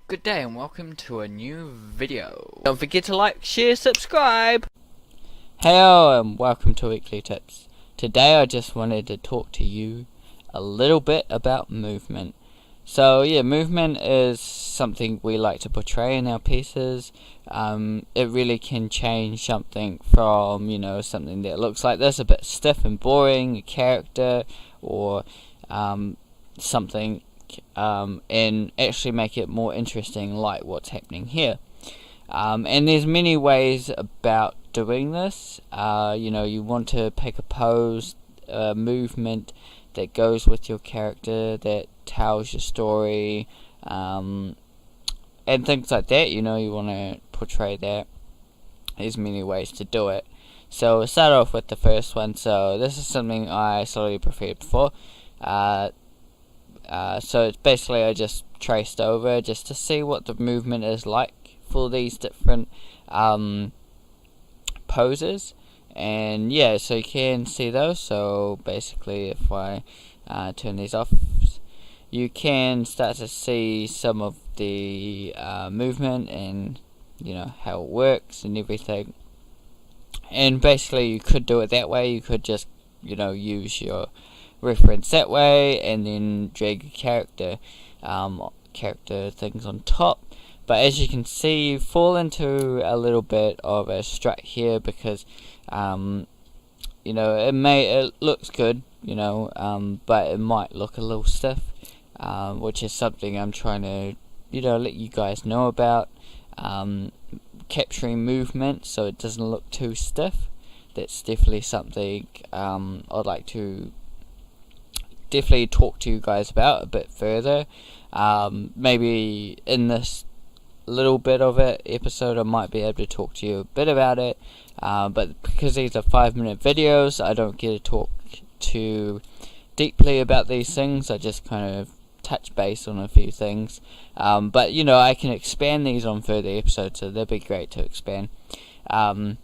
Good day and welcome to a new video. Don't forget to like, share, subscribe. Hello and welcome to Weekly Tips. Today I just wanted to talk to you a little bit about movement. So yeah, movement is something we like to portray in our pieces. It really can change something from, something that looks like this, a bit stiff and boring, a character, or something, and actually make it more interesting, like what's happening here. And there's many ways about doing this. You want to pick a pose, a movement that goes with your character, that tells your story, and things like that. You want to portray that. There's many ways to do it. So we'll start off with the first one. So this is something I slowly prepared for. So it's basically I just traced over just to see what the movement is like for these different poses, and yeah, so you can see those. So basically if I turn these off, you can start to see some of the movement and how it works and everything. And basically you could do it that way. You could just use your reference that way and then drag your character things on top. But as you can see, you fall into a little bit of a strut here because it looks good, but it might look a little stiff, which is something I'm trying to let you guys know about, capturing movement so it doesn't look too stiff. That's definitely something I'd like to definitely talk to you guys about a bit further. Maybe in this little bit of it episode I might be able to talk to you a bit about it, but because these are 5-minute videos, I don't get to talk too deeply about these things. I just kind of touch base on a few things, but I can expand these on further episodes, so that'd be great to expand. But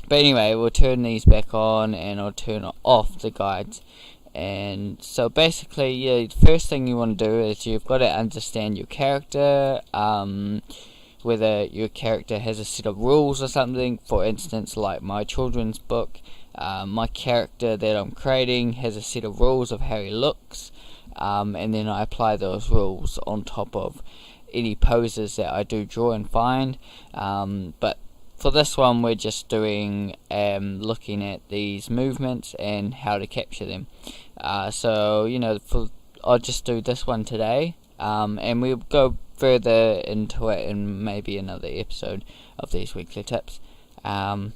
anyway, we'll turn these back on and I'll turn off the guides. And so basically, the first thing you want to do is you've got to understand your character, whether your character has a set of rules or something. For instance, like my children's book, my character that I'm creating has a set of rules of how he looks, and then I apply those rules on top of any poses that I do draw and find. But for this one, we're just doing looking at these movements and how to capture them. So I'll just do this one today, and we'll go further into it in maybe another episode of these weekly tips. Anyway,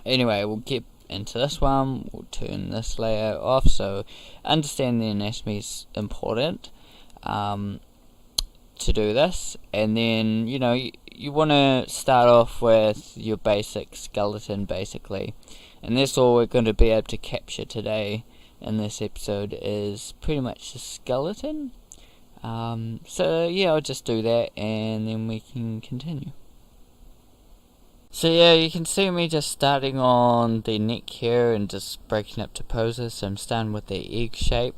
we'll get into this one. We'll turn this layer off. So understand the anatomy is important to do this, and then you want to start off with your basic skeleton, basically, and that's all we're going to be able to capture today in this episode is pretty much the skeleton. So yeah, I'll just do that and then we can continue. So yeah, you can see me just starting on the neck here and just breaking up to poses. So I'm starting with the egg shape,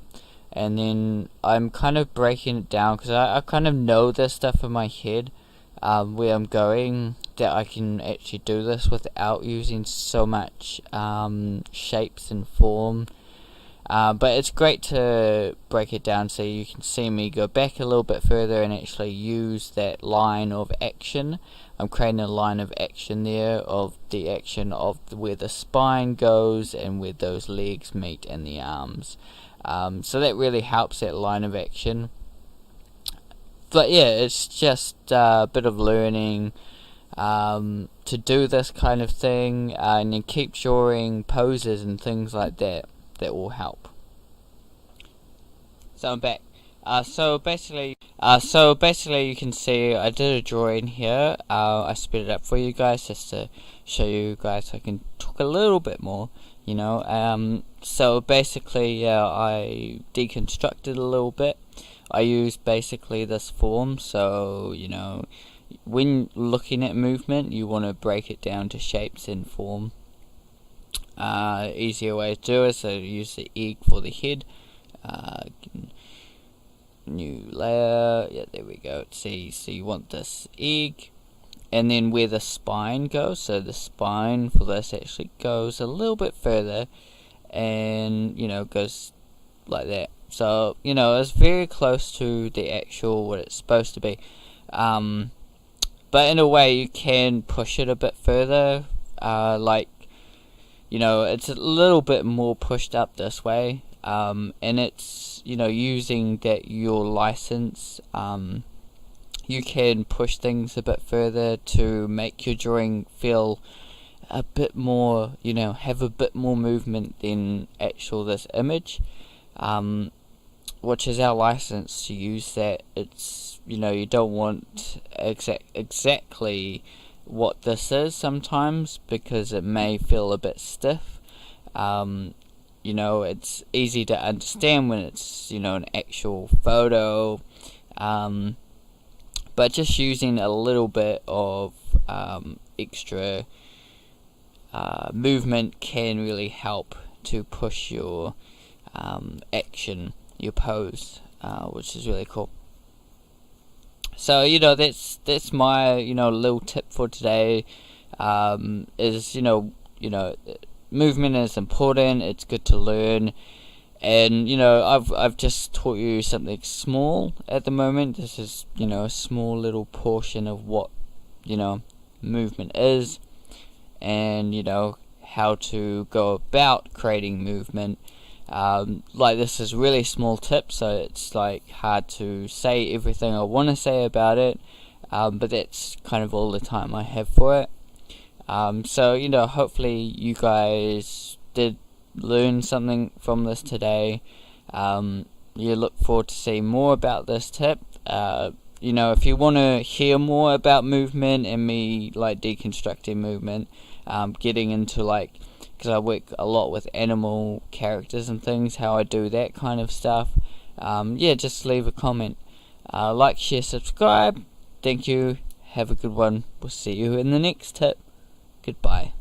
and then I'm kind of breaking it down because I kind of know this stuff in my head, where I'm going, that I can actually do this without using so much shapes and form. But it's great to break it down so you can see me go back a little bit further and actually use that line of action. I'm creating a line of action there of the action of where the spine goes and where those legs meet and the arms. So that really helps that line of action. But yeah, it's just a bit of learning to do this kind of thing, and then keep drawing poses and things like that. That will help. So I'm back. So basically you can see I did a drawing here. I sped it up for you guys just to show you guys so I can talk a little bit more. So basically, I deconstructed a little bit. I used basically this form. So when looking at movement, you want to break it down to shapes and form. Easier way to do it, so use the egg for the head. new layer. Yeah, there we go. See, so you want this egg, and then where the spine goes, so the spine for this actually goes a little bit further, and goes like that. So it's very close to the actual what it's supposed to be, but in a way you can push it a bit further, it's a little bit more pushed up this way, and it's using that your license, you can push things a bit further to make your drawing feel a bit more, have a bit more movement than this image, which is our license to use that. It's you don't want exactly what this is sometimes, because it may feel a bit stiff. It's easy to understand when it's an actual photo, but just using a little bit of extra movement can really help to push your action, your pose, which is really cool. So that's my little tip for today. Is movement is important. It's good to learn, and I've just taught you something small at the moment. This is a small little portion of what movement is, and how to go about creating movement. This is really small tips, so it's hard to say everything I want to say about it, but that's kind of all the time I have for it. So hopefully you guys did learn something from this today. You look forward to seeing more about this tip. If you want to hear more about movement and me deconstructing movement, getting into because I work a lot with animal characters and things, how I do that kind of stuff, just leave a comment. Like, share, subscribe. Thank you. Have a good one. We'll see you in the next tip. Goodbye.